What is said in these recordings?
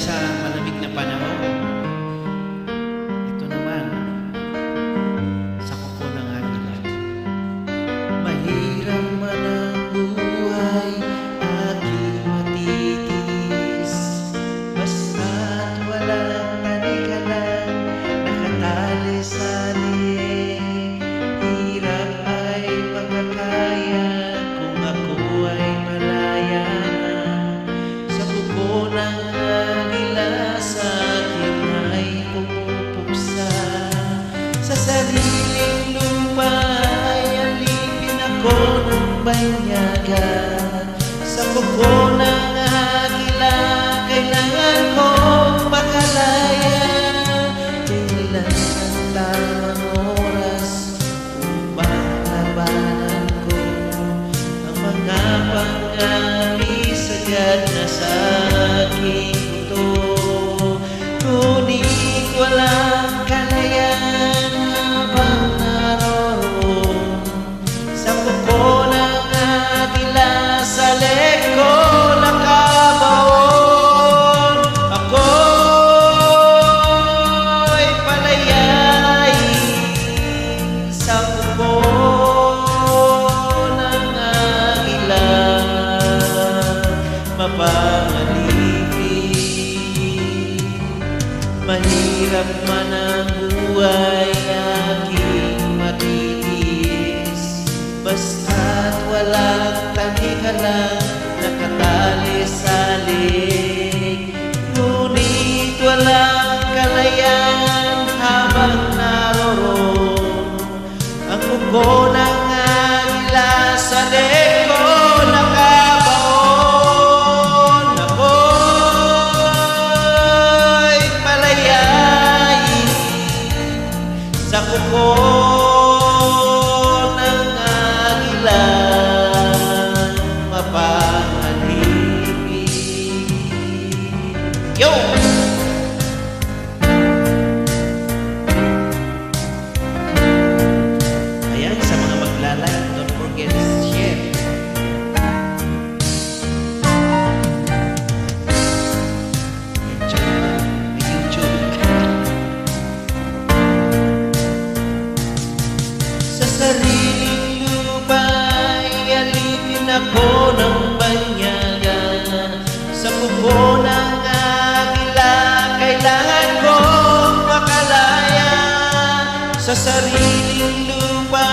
sa malamig na panahon. Ito naman, sa kuko ng agila. Mahirap man ang buhay, aking matitiis. Basta't walang tanik-alang, nakatali sa liig. Hirap ay makakaya kung ako ay malaya na. Sa kuko ng agila sa akin ay pumupuksa. Sa sariling lupa ay alipin ako ng banyaga. Sa kuko ng agila kailangan kong makalaya. Kailan ang tamang oras upang labanan ko ang mga pang-amisagad na sa aking buto. Ngunit walang kalayan habang naroon sa kuko ng agila, sa leeg ko nakabaon. Ako'y palayain sa kuko ng agila, mapangalipin. Mahirap man ang buhay, aking matitiis. Basta't walang tanik-alang, nakatali sa liig. Ngunit walang kalayan habang naroroon ang kuko ng agila, sa leeg ko nakabaon. Ako'y palayain sa kuko ng agila, mapangalipin. Yo! Ayan, sa mga maglalike, don't forget to share. Enjoy the YouTube. Sa sariling lupa ay alipin ako ng banyaga. Sa kuko ng agila kailangan kong makalaya. Sa sariling lupa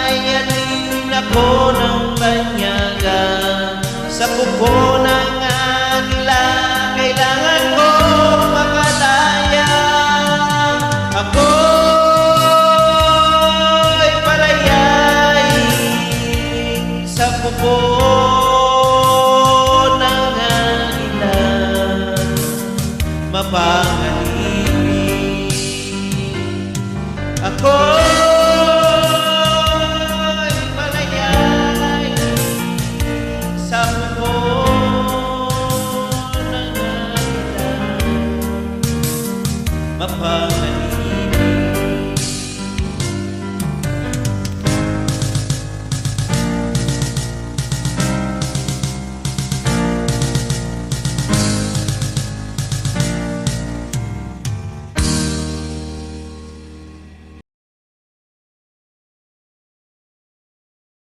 ay alipin ako ng banyaga. Sa kuko ng